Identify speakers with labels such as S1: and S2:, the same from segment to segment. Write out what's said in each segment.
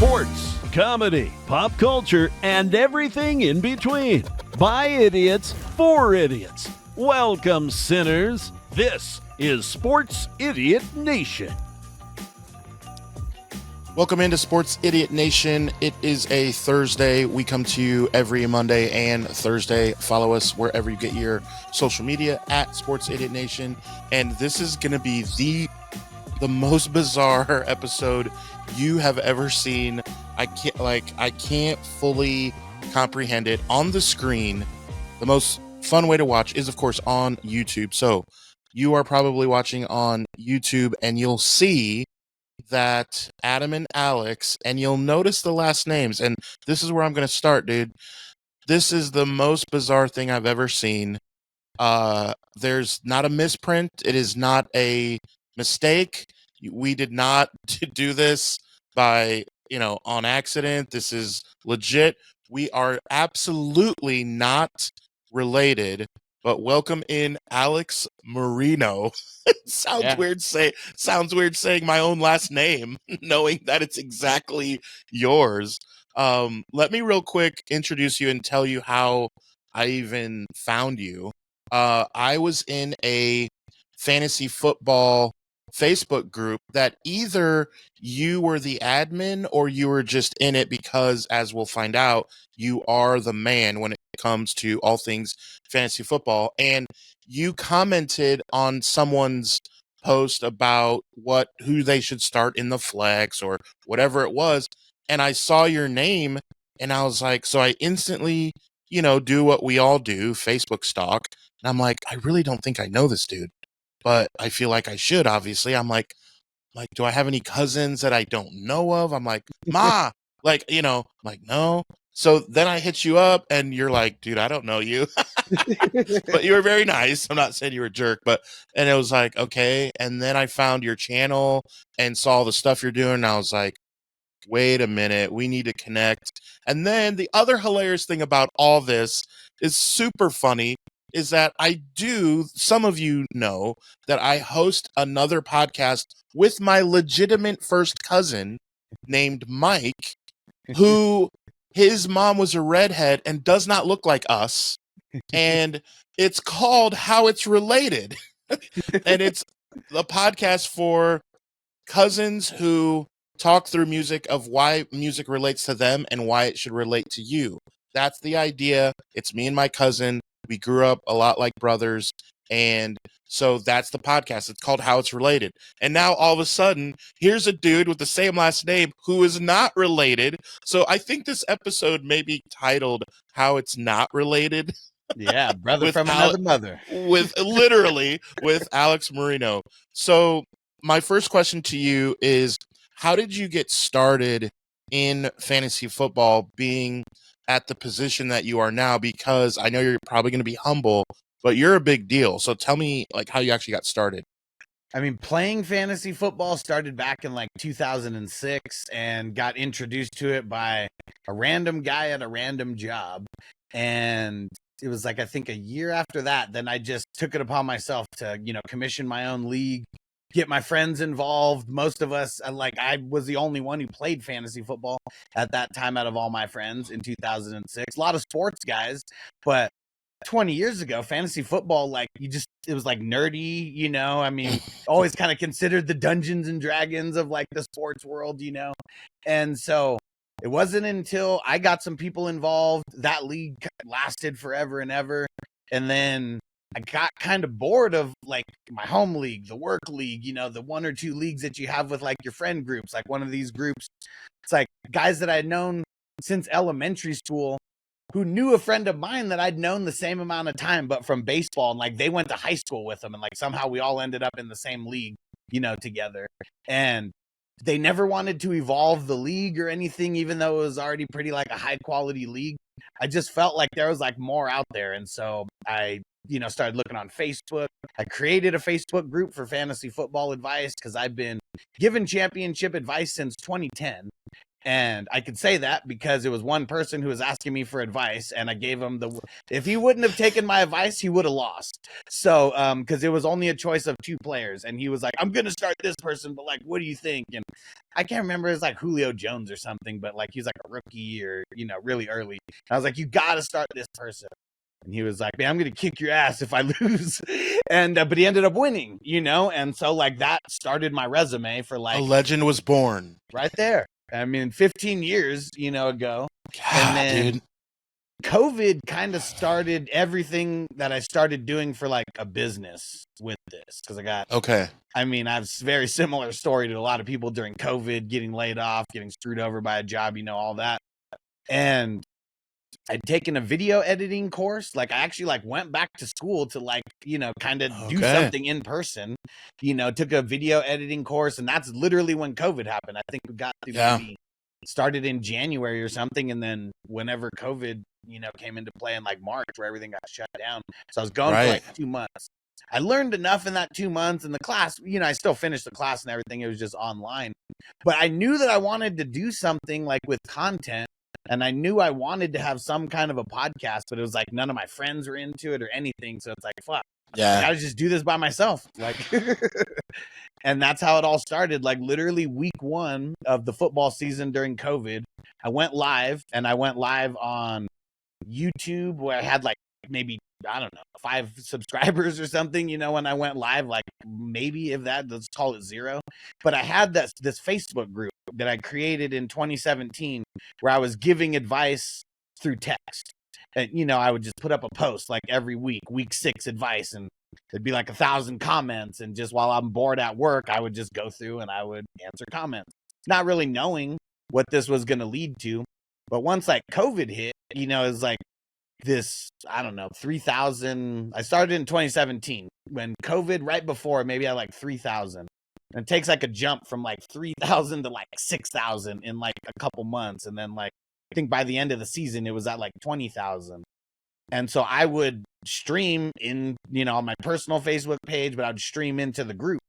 S1: Sports, comedy, pop culture, and everything in between. By idiots, for idiots. Welcome, sinners. This is Sports Idiot Nation.
S2: Welcome into Sports Idiot Nation. It is a Thursday. We come to you every Monday and Thursday. Follow us wherever you get your social media at Sports Idiot Nation. And this is going to be the most bizarre episode you have ever seen. I can't fully comprehend it. On the screen, the most fun way to watch is, of course, on YouTube. So you are probably watching on YouTube, and you'll see that Adam and Alex, and you'll notice the last names. And this is where I'm going to start, dude. This is the most bizarre thing I've ever seen. There's not a misprint. It is not a mistake. We did not do this by, on accident. This is legit. We are absolutely not related. But welcome in Alex Merino. Sounds weird saying my own last name, knowing that it's exactly yours. Let me real quick introduce you and tell you how I even found you. I was in a fantasy football Facebook group that either you were the admin or you were just in it because, as we'll find out, you are the man when it comes to all things fantasy football. And you commented on someone's post about who they should start in the flex or whatever it was. And I saw your name and I was like, so I instantly, do what we all do, Facebook stalk. And I'm like, I really don't think I know this dude, but I feel like I should, obviously. I'm like, do I have any cousins that I don't know of? I'm like, Ma, I'm like, no. So then I hit you up and you're like, dude, I don't know you. But you were very nice. I'm not saying you were a jerk, and it was like, okay. And then I found your channel and saw the stuff you're doing. And I was like, wait a minute, we need to connect. And then the other hilarious thing about all this is super funny is that some of you know that I host another podcast with my legitimate first cousin named Mike, who his mom was a redhead and does not look like us. And it's called How It's Related. And it's a podcast for cousins who talk through music of why music relates to them and why it should relate to you. That's the idea. It's me and my cousin. We grew up a lot like brothers. And so that's the podcast. It's called How It's Related. And now all of a sudden, here's a dude with the same last name who is not related. So I think this episode may be titled How It's Not Related.
S3: Yeah, brother from another mother.
S2: With Alex Merino. So my first question to you is, how did you get started in fantasy football, being at the position that you are now? Because I know you're probably going to be humble, but you're a big deal. So tell me how you actually got started.
S3: I mean, playing fantasy football started back in 2006 and got introduced to it by a random guy at a random job. And it was I think a year after that, then I just took it upon myself to, commission my own league, get my friends involved. Most of us, I was the only one who played fantasy football at that time out of all my friends in 2006. A lot of sports guys, but 20 years ago, fantasy football, it was nerdy, I mean, always kind of considered the Dungeons and Dragons of the sports world, And so it wasn't until I got some people involved, that league lasted forever and ever. And then I got kind of bored of my home league, the work league, the one or two leagues that you have with your friend groups. One of these groups, it's guys that I had known since elementary school who knew a friend of mine that I'd known the same amount of time, but from baseball. And they went to high school with them. And somehow we all ended up in the same league, together. And they never wanted to evolve the league or anything, even though it was already pretty a high quality league. I just felt like there was more out there. And so I started looking on Facebook. I created a Facebook group for fantasy football advice because I've been given championship advice since 2010. And I could say that because it was one person who was asking me for advice, and I gave him if he wouldn't have taken my advice, he would have lost. So, because it was only a choice of 2 players, and he was like, I'm going to start this person, but like, what do you think? And I can't remember, it's like Julio Jones or something, but like, he's like a rookie or, really early. I was like, you got to start this person. And he was like, man, I'm going to kick your ass if I lose. And, but he ended up winning, And so like that started my resume for like.
S2: A legend was born.
S3: Right there. I mean, 15 years, ago.
S2: God,
S3: and then
S2: dude.
S3: COVID kind of started everything that I started doing for like a business with this. Cause I have a very similar story to a lot of people during COVID, getting laid off, getting screwed over by a job, all that. And I'd taken a video editing course. Like I actually like went back to school to like, kind of do something in person, took a video editing course. And that's literally when COVID happened. I think we got through maybe started in January or something. And then whenever COVID, came into play in like March where everything got shut down. So I was going for like 2 months. I learned enough in that 2 months, and the class, I still finished the class and everything. It was just online, but I knew that I wanted to do something like with content. And I knew I wanted to have some kind of a podcast, but it was like none of my friends were into it or anything. So it's like, fuck, I gotta just do this by myself. Like, and that's how it all started. Like literally week 1 of the football season during COVID, I went live on YouTube where I had like maybe, I don't know, 5 subscribers or something, when I went live, like maybe if that, let's call it 0. But I had this Facebook group that I created in 2017 where I was giving advice through text. And, I would just put up a post like every week 6 advice, and there'd be like 1,000 comments. And just while I'm bored at work, I would just go through and I would answer comments, not really knowing what this was going to lead to. But once like COVID hit, it was like this, I don't know, 3,000. I started in 2017 when COVID, right before, maybe I had like 3,000. And it takes like a jump from like 3,000 to like 6,000 in like a couple months. And then like, I think by the end of the season, it was at like 20,000. And so I would stream in, on my personal Facebook page, but I'd stream into the group.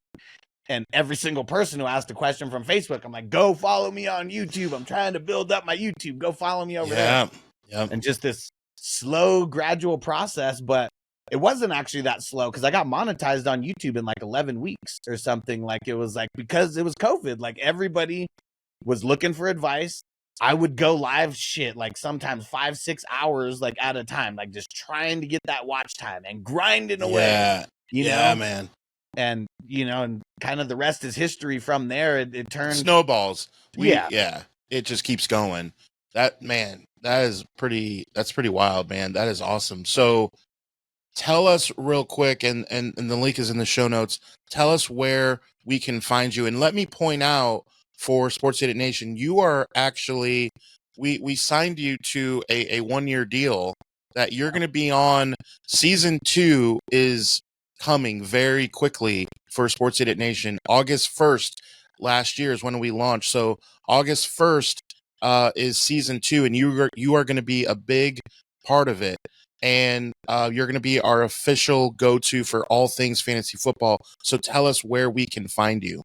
S3: And every single person who asked a question from Facebook, I'm like, go follow me on YouTube. I'm trying to build up my YouTube. Go follow me over there.
S2: Yeah.
S3: And just this slow, gradual process. But it wasn't actually that slow because I got monetized on YouTube in like 11 weeks or something. Like it was like, because it was COVID, like everybody was looking for advice. I would go live like sometimes 5-6 hours like at a time, like just trying to get that watch time and grinding away.
S2: Yeah, man.
S3: And, and kind of the rest is history from there. It turned
S2: snowballs. It just keeps going. That's pretty wild, man. That is awesome. So tell us real quick, and the link is in the show notes. Tell us where we can find you. And let me point out for Sports Idiot Nation, you are actually, we signed you to a 1-year deal that you're going to be on. Season 2 is coming very quickly for Sports Idiot Nation. August 1st last year is when we launched. So August 1st is season 2, and you are going to be a big part of it. And you're going to be our official go-to for all things fantasy football. So tell us where we can find you.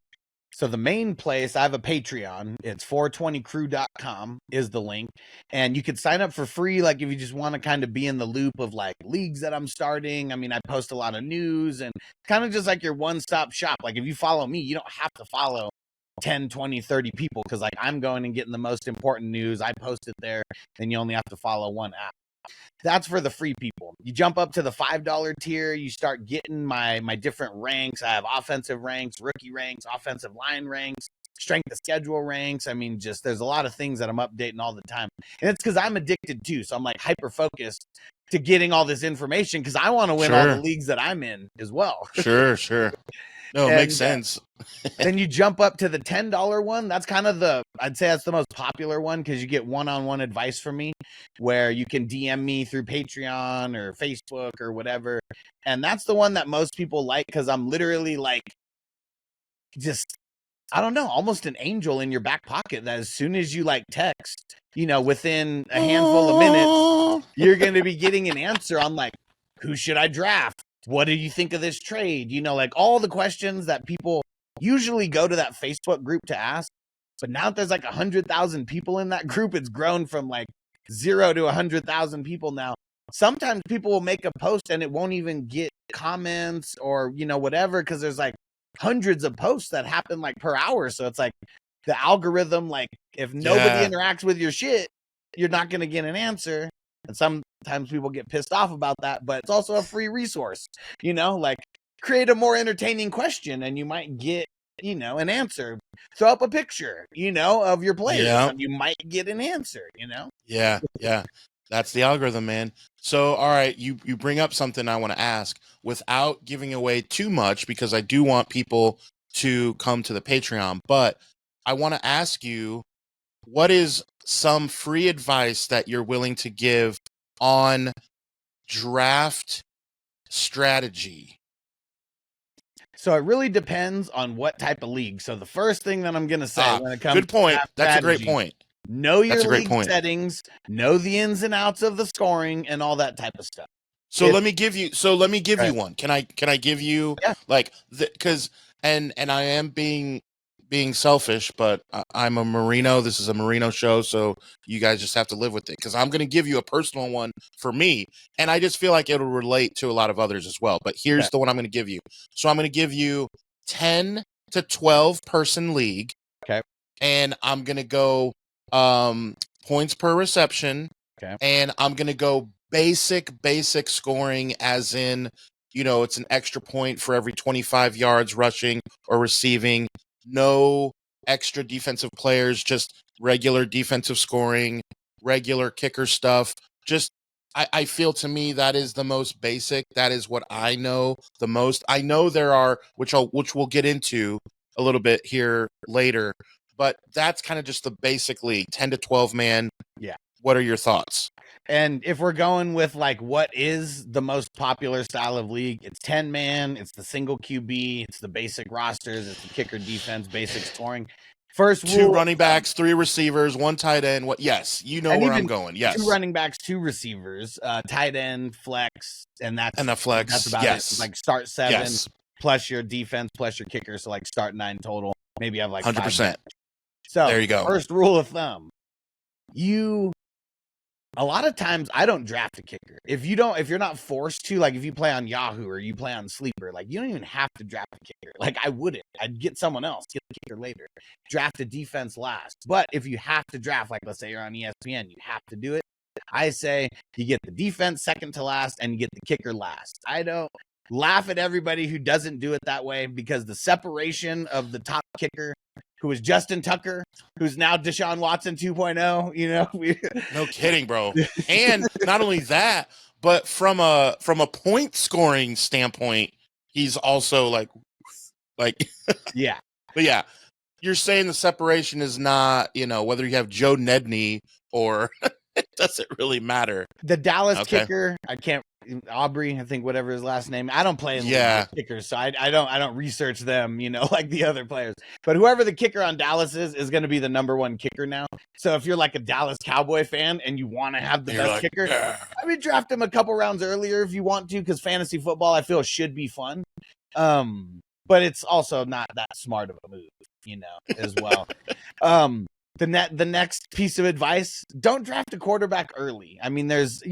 S3: So the main place, I have a Patreon. It's 420crew.com is the link. And you could sign up for free, like if you just want to kind of be in the loop of like leagues that I'm starting. I mean, I post a lot of news and kind of just like your one-stop shop. Like if you follow me, you don't have to follow 10, 20, 30 people because like I'm going and getting the most important news. I post it there, and you only have to follow one app. That's for the free people. You jump up to the $5 tier, you start getting my different ranks. I have offensive ranks, rookie ranks, offensive line ranks, strength of schedule ranks. I mean, just there's a lot of things that I'm updating all the time. And it's because I'm addicted too. So I'm like hyper focused to getting all this information because I want to win all the leagues that I'm in as well.
S2: Sure. No, it makes sense.
S3: Then you jump up to the $10 one. That's kind of I'd say that's the most popular one because you get one-on-one advice from me where you can DM me through Patreon or Facebook or whatever. And that's the one that most people like because I'm literally like just, I don't know, almost an angel in your back pocket that as soon as you like text, within a handful of minutes, you're going to be getting an answer on like, who should I draft? What do you think of this trade? Like all the questions that people usually go to that Facebook group to ask. But now that there's like 100,000 people in that group, it's grown from like 0 to 100,000 people now. Sometimes people will make a post and it won't even get comments or, whatever, because there's like hundreds of posts that happen like per hour. So it's like the algorithm, like if nobody interacts with your shit, you're not going to get an answer. And sometimes people get pissed off about that, but it's also a free resource, like create a more entertaining question and you might get, an answer. Throw up a picture, of your players and you might get an answer,
S2: Yeah. That's the algorithm, man. So, all right, you bring up something I want to ask without giving away too much, because I do want people to come to the Patreon. But I want to ask you, what is some free advice that you're willing to give on draft strategy?
S3: So it really depends on what type of league. So the first thing that I'm going to say when it comes
S2: good point.
S3: to
S2: That's
S3: strategy,
S2: a great point.
S3: Know your league settings, know the ins and outs of the scoring and all that type of stuff.
S2: So let me give you one. Can I give you because and I am being selfish, but I'm a Merino. This is a Merino show, so you guys just have to live with it, because I'm going to give you a personal one for me, and I just feel like it'll relate to a lot of others as well. But here's the one I'm going to give you. So I'm going to give you 10 to 12 person league.
S3: Okay.
S2: And I'm going to go points per reception.
S3: Okay.
S2: And I'm going to go basic scoring, as in, it's an extra point for every 25 yards rushing or receiving. No extra defensive players, just regular defensive scoring, regular kicker stuff. Just, I feel, to me, that is the most basic. That is what I know the most. I know there are, which we'll get into a little bit here later, but that's kind of just the basic league, 10 to 12 man.
S3: Yeah.
S2: What are your thoughts?
S3: And if we're going with like what is the most popular style of league, it's 10 man, it's the single QB, it's the basic rosters, it's the kicker, defense, basic scoring. First rule,
S2: 2 running backs, 3 receivers, 1 tight end. What? Yes, where I'm going. Yes,
S3: 2 running backs, 2 receivers, tight end, flex, and the
S2: flex.
S3: That's about it. Like start 7 plus your defense plus your kicker, so like start 9 total. Maybe have like
S2: 100%.
S3: So
S2: there you go.
S3: First rule of thumb: a lot of times I don't draft a kicker. If you're not forced to, like if you play on Yahoo or you play on Sleeper, like you don't even have to draft a kicker. Like I wouldn't. I'd get someone else, get the kicker later. Draft a defense last. But if you have to draft, like let's say you're on ESPN, you have to do it. I say you get the defense second to last and you get the kicker last. I don't laugh at everybody who doesn't do it that way, because the separation of the top kicker, who is Justin Tucker, who's now Deshaun Watson 2.0,
S2: No kidding, bro. And not only that, but from a point scoring standpoint, he's also like
S3: yeah.
S2: But yeah, you're saying the separation is not, whether you have Joe Nedney or it doesn't really matter.
S3: The Dallas kicker, Aubrey, I think, whatever his last name. I don't play in kickers, so I don't research them, like the other players. But whoever the kicker on Dallas is going to be the number 1 kicker now. So if you're like a Dallas Cowboy fan and you want to have the best kicker, I mean, draft him a couple rounds earlier if you want to, because fantasy football, I feel, should be fun. But it's also not that smart of a move, as well. The next piece of advice: don't draft a quarterback early. I mean, there's,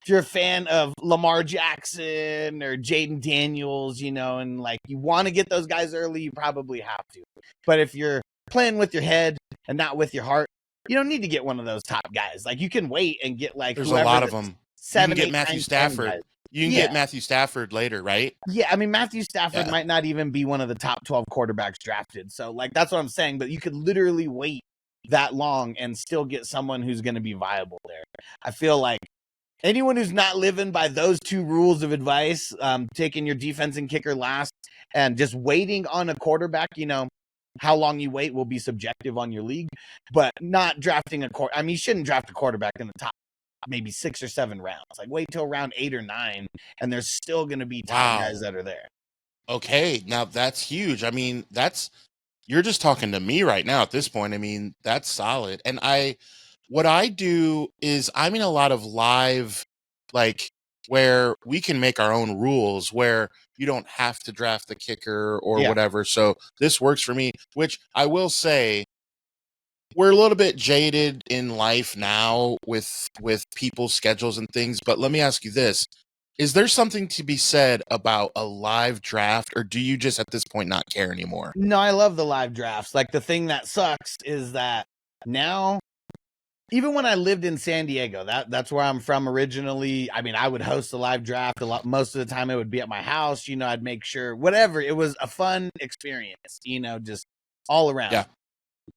S3: if you're a fan of Lamar Jackson or Jaden Daniels, and like you want to get those guys early, you probably have to. But if you're playing with your head and not with your heart, you don't need to get one of those top guys. Like you can wait and get like,
S2: there's a lot of them.
S3: 7,
S2: you can
S3: 8,
S2: get Matthew
S3: 9,
S2: Stafford. You can get Matthew Stafford later, right?
S3: Yeah, I mean, Matthew Stafford might not even be one of the top 12 quarterbacks drafted. So, like, that's what I'm saying. But you could literally wait that long and still get someone who's going to be viable there. I feel like anyone who's not living by those 2 rules of advice, taking your defense and kicker last and just waiting on a quarterback, how long you wait will be subjective on your league, but not drafting you shouldn't draft a quarterback in the top maybe 6 or 7 rounds. Like wait till round 8 or 9 and there's still going to be top guys that are there.
S2: Okay, now that's huge. I mean, you're just talking to me right now at this point. I mean, that's solid. And what I do is I'm in a lot of live, like where we can make our own rules where you don't have to draft the kicker or whatever. So this works for me, which I will say we're a little bit jaded in life now with people's schedules and things. But let me ask you this. Is there something to be said about a live draft, or do you just at this point not care anymore?
S3: No, I love the live drafts. Like, the thing that sucks is that now, even when I lived in San Diego, that's where I'm from originally. I mean, I would host a live draft a lot. Most of the time it would be at my house. You know, I'd make sure whatever. It was a fun experience, you know, just all around.
S2: Yeah.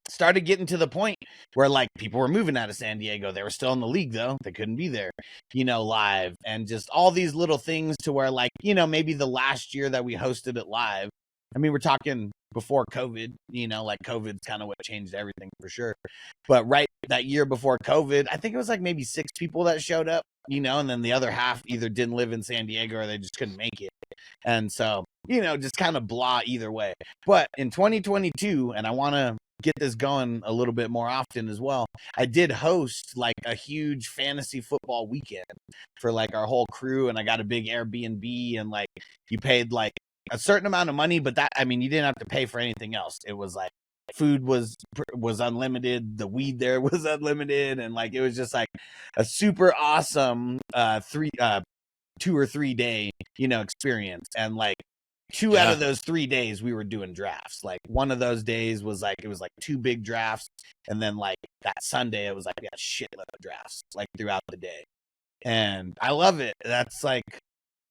S3: Started getting to the point where, like, people were moving out of San Diego. They were still in the league, though. They couldn't be there, you know, live. And just all these little things to where, like, you know, maybe the last year that we hosted it live, I mean, we're talking before COVID, you know, like COVID's kind of what changed everything for sure. But right that year before COVID, I think it was like maybe 6 people that showed up, you know, and then the other half either didn't live in San Diego or they just couldn't make it. And so, you know, just kind of blah either way. But in 2022, and I want to get this going a little bit more often as well, I did host like a huge fantasy football weekend for like our whole crew, and I got a big Airbnb, and like you paid like a certain amount of money, but that, I mean, you didn't have to pay for anything else. It was like food was unlimited, the weed there was unlimited, and like it was just like a super awesome 2 or 3 day, you know, experience. And like 2 out of those 3 days we were doing drafts. Like one of those days was like, it was like 2 big drafts, and then like that Sunday it was like a shitload of drafts like throughout the day. And I love it. That's like,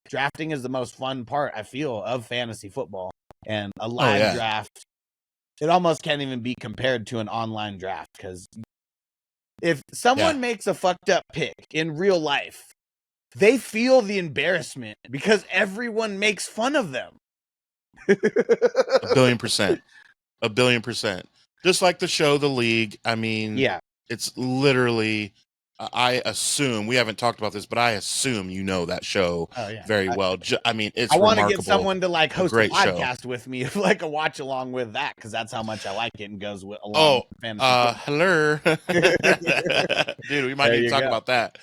S3: drafting is the most fun part, I feel, of fantasy football. And a live draft, it almost can't even be compared to an online draft, because if someone makes a fucked up pick in real life, they feel the embarrassment because everyone makes fun of them.
S2: 1,000,000,000%. 1,000,000,000%. Just like the show, The League. I mean, it's literally, I assume, we haven't talked about this, but I assume you know that show very well. I mean, it's remarkable.
S3: I want to get someone to like host a podcast with me, like a watch along with that, because that's how much I like it and goes with along with fantasy.
S2: Hello. Dude, we might need to talk about that.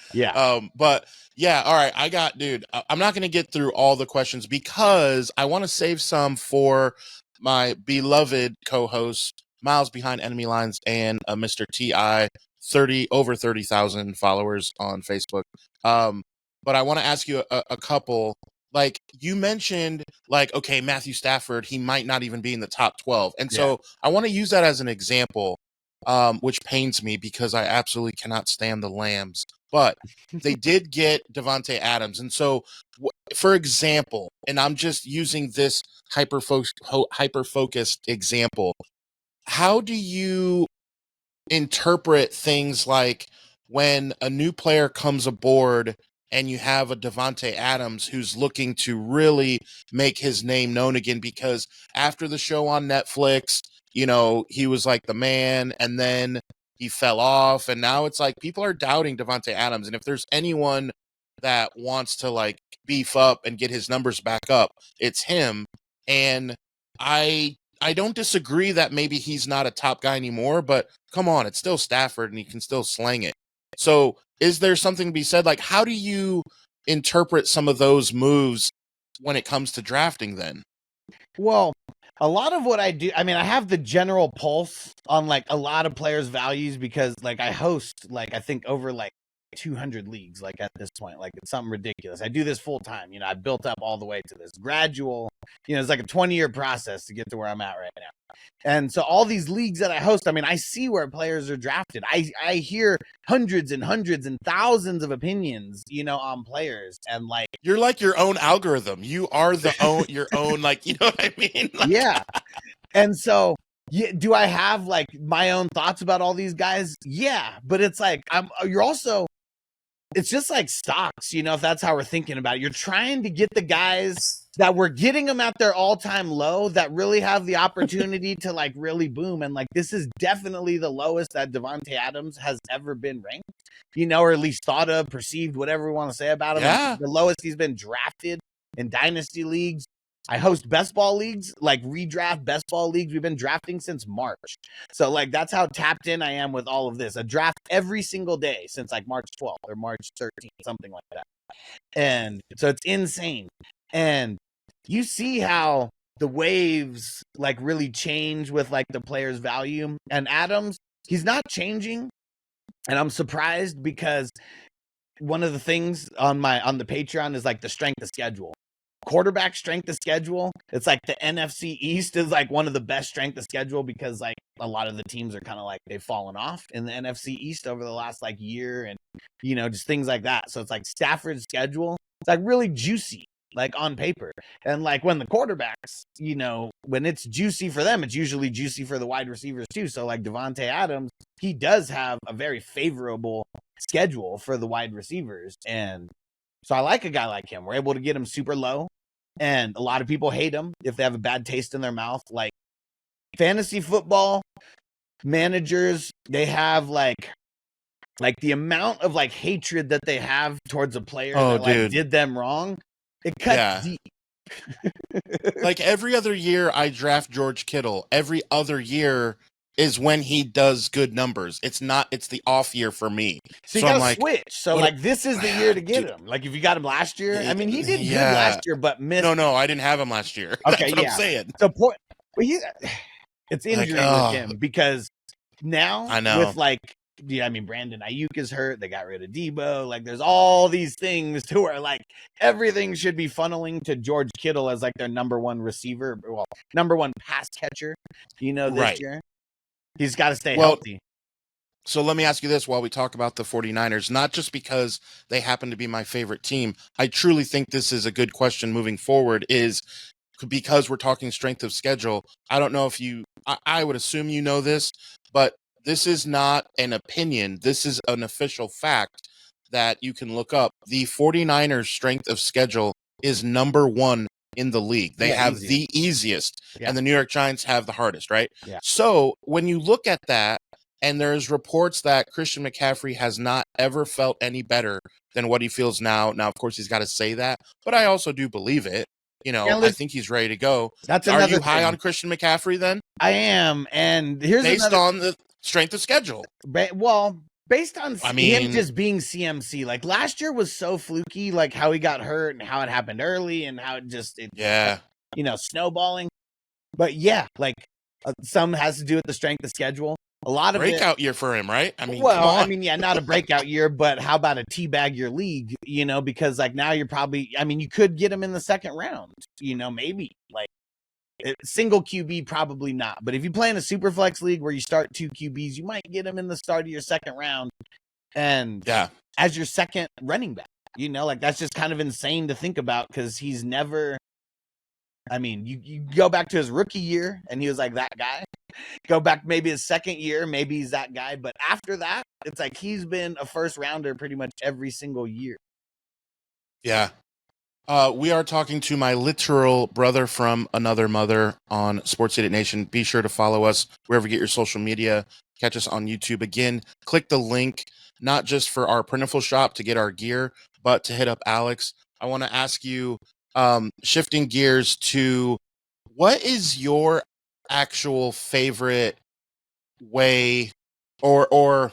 S2: But yeah, all right, dude, I'm not going to get through all the questions because I want to save some for my beloved co-host, Miles Behind Enemy Lines, and Mr. T.I., over 30,000 followers on Facebook. But I want to ask you a couple. Like you mentioned, like, okay, Matthew Stafford, he might not even be in the top 12. And so I want to use that as an example, which pains me because I absolutely cannot stand the Lambs. But they did get Davante Adams. And so, for example, and I'm just using this hyper-focused example, how do you interpret things like when a new player comes aboard and you have a Davante Adams who's looking to really make his name known again, because after the show on Netflix, you know, he was like the man, and then he fell off, and now it's like people are doubting Davante Adams. And if there's anyone that wants to like beef up and get his numbers back up, it's him. And I don't disagree that maybe he's not a top guy anymore, but come on, it's still Stafford and he can still slang it. So is there something to be said? Like, how do you interpret some of those moves when it comes to drafting then?
S3: Well, a lot of what I do, I mean, I have the general pulse on like a lot of players' values because like I host like, I think over like 200 leagues like at this point. Like it's something ridiculous. I do this full time. You know, I built up all the way to this gradual, you know, it's like a 20-year process to get to where I'm at right now. And so all these leagues that I host, I mean, I see where players are drafted. I hear hundreds and hundreds and thousands of opinions, you know, on players. And like,
S2: you're like your own algorithm. You are your own, like, you know what I mean? Like,
S3: yeah. And so, do I have like my own thoughts about all these guys? Yeah. But it's like, it's just like stocks, you know, if that's how we're thinking about it. You're trying to get the guys that we're getting them at their all-time low that really have the opportunity to like really boom. And like, this is definitely the lowest that Davante Adams has ever been ranked, you know, or at least thought of, perceived, whatever we want to say about him.
S2: Yeah.
S3: The lowest he's been drafted in dynasty leagues. I host best ball leagues, like redraft best ball leagues. We've been drafting since March. So like, that's how tapped in I am with all of this. A draft every single day since like March 12th or March 13th, something like that. And so it's insane. And you see how the waves like really change with like the player's value. And Adams, he's not changing. And I'm surprised because one of the things on the Patreon is like the strength of schedule. Quarterback strength of schedule. It's like the NFC East is like one of the best strength of schedule because like a lot of the teams are kind of like they've fallen off in the NFC East over the last like year and just things like that. So it's like Stafford's schedule. It's like really juicy, like on paper. And like when the quarterbacks, when it's juicy for them, it's usually juicy for the wide receivers too. So like Devontae Adams, he does have a very favorable schedule for the wide receivers. And so I like a guy like him. We're able to get him super low. And a lot of people hate him if they have a bad taste in their mouth. Like fantasy football managers, they have like the amount of like hatred that they have towards a player that like did them wrong. It cuts deep.
S2: Like every other year I draft George Kittle. Every other year is when he does good numbers. It's the off year for me.
S3: So you gotta switch. So like this is the year to get him. Like if you got him last year, I mean he did good last year, but missed.
S2: No, I didn't have him last year.
S3: Okay,
S2: That's what I'm saying.
S3: So it's injury with him because now
S2: I know
S3: with like Brandon Ayuk is hurt. They got rid of Debo. Like there's all these things to where like everything should be funneling to George Kittle as like their number one receiver, number one pass catcher, this year. He's got to stay healthy.
S2: So let me ask you this while we talk about the 49ers, not just because they happen to be my favorite team. I truly think this is a good question moving forward is because we're talking strength of schedule. I don't know if I would assume you know this, but this is not an opinion. This is an official fact that you can look up. The 49ers strength of schedule is number one in the league. They have the easiest, and the New York Giants have the hardest, right?
S3: Yeah.
S2: So when you look at that, and there's reports that Christian McCaffrey has not ever felt any better than what he feels now. Now, of course, he's got to say that, but I also do believe it. I think he's ready to go. Are you high on Christian McCaffrey then?
S3: I am, and here's
S2: based on the strength of schedule.
S3: Based on him just being CMC, like last year was so fluky, like how he got hurt and how it happened early and how snowballing. But some has to do with the strength of schedule. A lot of
S2: breakout year for him, right?
S3: Not a breakout year, but how about a teabag your league? Because like now you're probably, you could get him in the second round. Maybe like single QB, probably not. But if you play in a super flex league where you start two QBs, you might get him in the start of your second round, and as your second running back. Like that's just kind of insane to think about because he's never. You go back to his rookie year and he was like that guy. Go back maybe his second year, maybe he's that guy. But after that, it's like he's been a first rounder pretty much every single year.
S2: Yeah. We are talking to my literal brother from another mother on Sports Idiot Nation. Be sure to follow us wherever you get your social media. Catch us on YouTube. Again, click the link, not just for our printful shop to get our gear, but to hit up Alex. I want to ask you, shifting gears to what is your actual favorite way or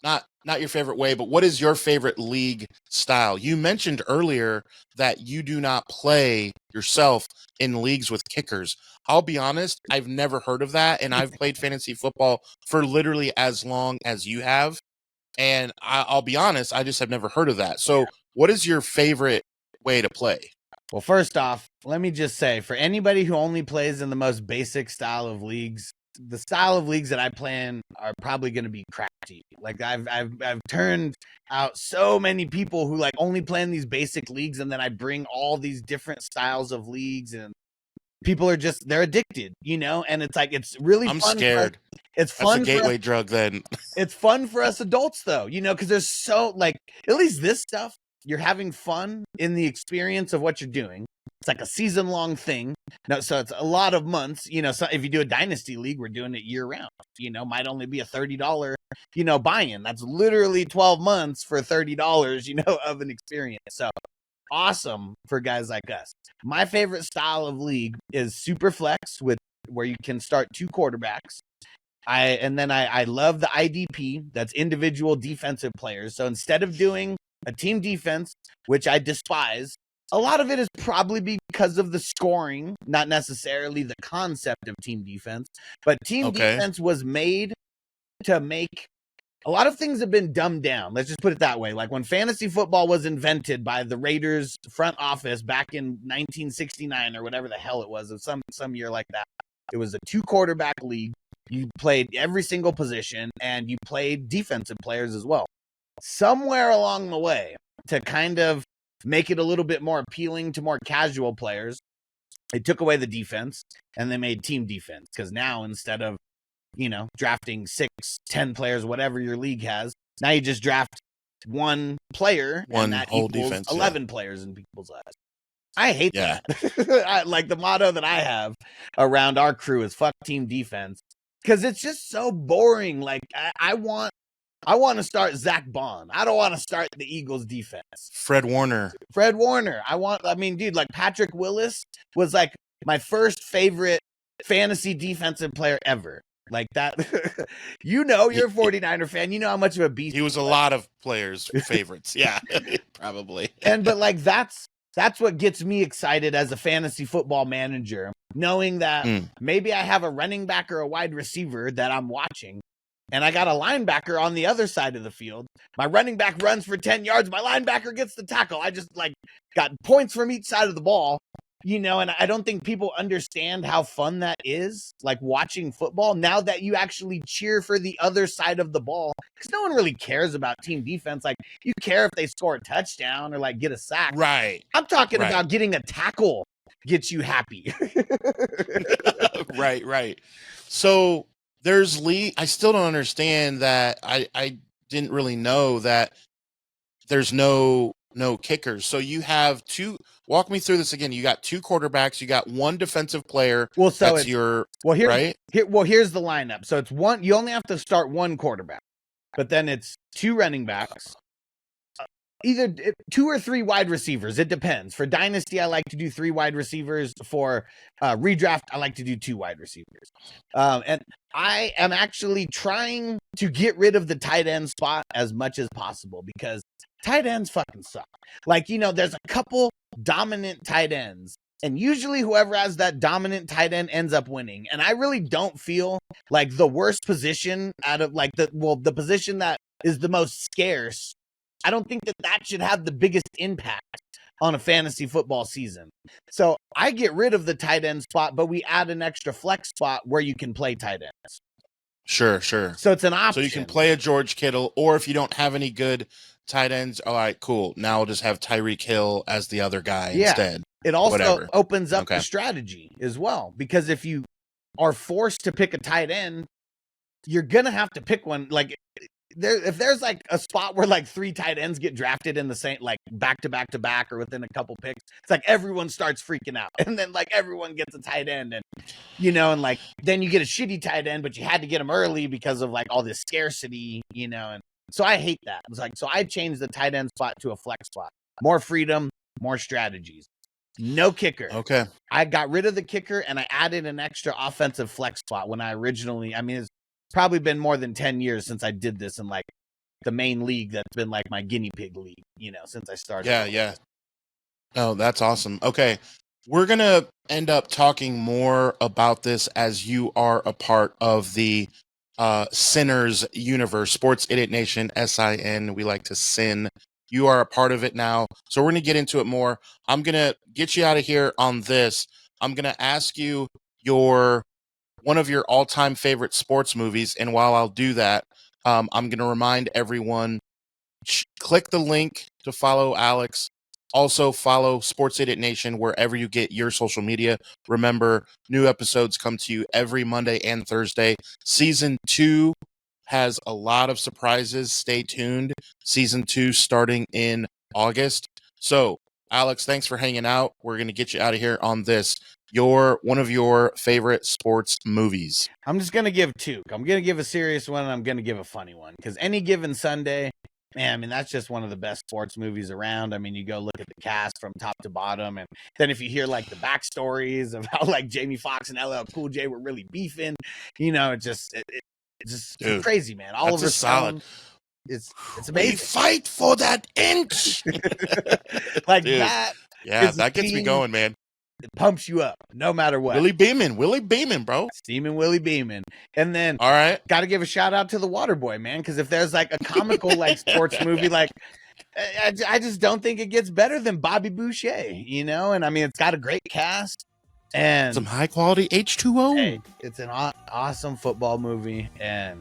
S2: not your favorite way, but what is your favorite league style? You mentioned earlier that you do not play yourself in leagues with kickers. I'll be honest, I've never heard of that, and I've played fantasy football for literally as long as you have, and I'll be honest, I just have never heard of that. So what is your favorite way to play?
S3: Well, first off, let me just say, for anybody who only plays in the most basic style of leagues, the style of leagues that I play in are probably going to be crafty. Like I've turned out so many people who like only play in these basic leagues, and then I bring all these different styles of leagues, and people are they're addicted, and it's like it's really
S2: I'm
S3: fun.
S2: Scared.
S3: It's fun.
S2: That's a gateway drug then.
S3: It's fun for us adults though, because there's so like at least this stuff. You're having fun in the experience of what you're doing. It's like a season-long thing. No, so it's a lot of months. So if you do a dynasty league, we're doing it year-round. Might only be a $30, buy-in. That's literally 12 months for $30, of an experience. So awesome for guys like us. My favorite style of league is super flex, where you can start two quarterbacks. I love the IDP. That's individual defensive players. So instead of doing a team defense, which I despise. A lot of it is probably because of the scoring, not necessarily the concept of team defense, but team defense was made to make a lot of things have been dumbed down. Let's just put it that way. Like when fantasy football was invented by the Raiders front office back in 1969 or whatever the hell it was, some year like that. It was a 2-quarterback league. You played every single position and you played defensive players as well. Somewhere along the way, to kind of make it a little bit more appealing to more casual players, they took away the defense and they made team defense. Because now instead of drafting 6, 10 players, whatever your league has, now you just draft one player, and that
S2: whole
S3: equals
S2: defense,
S3: 11 players in people's eyes. I hate that. Like the motto that I have around our crew is "fuck team defense," because it's just so boring. Like I want to start Zach Bond. I don't want to start the Eagles defense.
S2: Fred Warner.
S3: Dude, like Patrick Willis was like my first favorite fantasy defensive player ever. Like that, you're a 49er fan. You know how much of a beast
S2: he was. A lot of players' favorites. Yeah, probably.
S3: But like that's what gets me excited as a fantasy football manager, knowing that maybe I have a running back or a wide receiver that I'm watching, and I got a linebacker on the other side of the field. My running back runs for 10 yards. My linebacker gets the tackle. I just got points from each side of the ball. And I don't think people understand how fun that is, like watching football, now that you actually cheer for the other side of the ball. Because no one really cares about team defense. Like, you care if they score a touchdown or, like, get a sack.
S2: Right.
S3: I'm talking about getting a tackle gets you happy.
S2: Right. So there's I still don't understand that. I didn't really know that there's no kickers. So you have two. Walk me through this again. You got 2 quarterbacks. You got 1 defensive player.
S3: Well, so
S2: that's
S3: right. Here's the lineup. So it's 1. You only have to start 1 quarterback, but then it's 2 running backs, either 2 or 3 wide receivers. It depends. For Dynasty, I like to do 3 wide receivers. For redraft, I like to do 2 wide receivers. And I am actually trying to get rid of the tight end spot as much as possible because tight ends fucking suck. Like, there's a couple dominant tight ends, and usually whoever has that dominant tight end ends up winning. And I really don't feel like the worst position out of the position that is the most scarce. I don't think that should have the biggest impact on a fantasy football season. So I get rid of the tight end spot, but we add an extra flex spot where you can play tight ends.
S2: Sure.
S3: So it's an option.
S2: So you can play a George Kittle, or if you don't have any good tight ends, all right, cool. Now we'll just have Tyreek Hill as the other guy instead.
S3: It also opens up the strategy as well, because if you are forced to pick a tight end, you're gonna have to pick one. Like if there's like a spot where like 3 tight ends get drafted in the same, like back to back to back or within a couple picks, it's like everyone starts freaking out, and then like everyone gets a tight end, and and like then you get a shitty tight end, but you had to get him early because of like all this scarcity, and so I hate that. It's like, so I changed the tight end spot to a flex spot. More freedom, more strategies. No kicker.
S2: Okay.
S3: I got rid of the kicker and I added an extra offensive flex spot when I originally, it's probably been more than 10 years since I did this in like the main league that's been like my guinea pig league, since I started.
S2: Yeah. Oh, that's awesome. Okay. We're going to end up talking more about this as you are a part of the Sinners universe, Sports Idiot Nation, SIN. We like to sin. You are a part of it now. So we're going to get into it more. I'm going to get you out of here on this. I'm going to ask you one of your all-time favorite sports movies. And while I'll do that, I'm going to remind everyone, click the link to follow Alex. Also follow Sports Idiot Nation wherever you get your social media. Remember, new episodes come to you every Monday and Thursday. Season 2 has a lot of surprises. Stay tuned. Season 2 starting in August. So, Alex, thanks for hanging out. We're going to get you out of here on this. One of your favorite sports movies.
S3: I'm just going to give 2. I'm going to give a serious one, and I'm going to give a funny one. Because Any Given Sunday, man, that's just one of the best sports movies around. You go look at the cast from top to bottom, and then if you hear like the backstories of how like Jamie Foxx and LL Cool J were really beefing, it's just
S2: Dude,
S3: crazy, man.
S2: Oliver Stone.
S3: It's
S2: We
S3: amazing.
S2: fight for that inch.
S3: Like
S2: Dude.
S3: that.
S2: Yeah,
S3: It's a
S2: that gets me
S3: team.
S2: going, man.
S3: It pumps you up no matter what.
S2: Willie beaming, bro.
S3: Steaming Willie beaming. And then
S2: All right.
S3: got to give a shout out to the Waterboy, man, because if there's like a comical like sports movie, like I just don't think it gets better than Bobby Boucher, you know. And I mean, it's got a great cast and
S2: Some high quality H2O.
S3: hey, it's an awesome football movie, and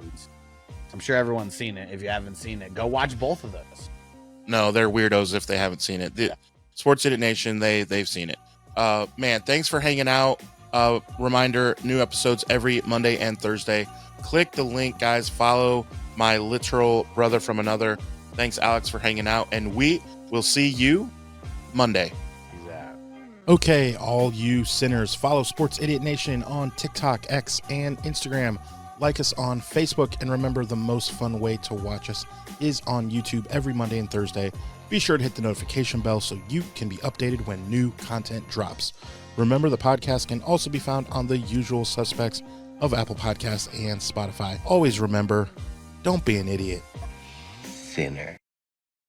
S3: I'm sure everyone's seen it. If you haven't seen it, go watch both of those.
S2: No, they're weirdos if they haven't seen it. The Sports Idiot Nation, they've seen it. Man, thanks for hanging out. Reminder, new episodes every Monday and Thursday. Click the link, guys. Follow my literal brother from another. Thanks, Alex, for hanging out, and we will see you Monday.
S4: Okay, all you sinners, follow Sports Idiot Nation on TikTok, X, and Instagram. Like us on Facebook, and remember, the most fun way to watch us is on YouTube every Monday and Thursday. Be sure to hit the notification bell so you can be updated when new content drops. Remember, the podcast can also be found on the usual suspects of Apple Podcasts and Spotify. Always remember, don't be an idiot.
S5: Sinner.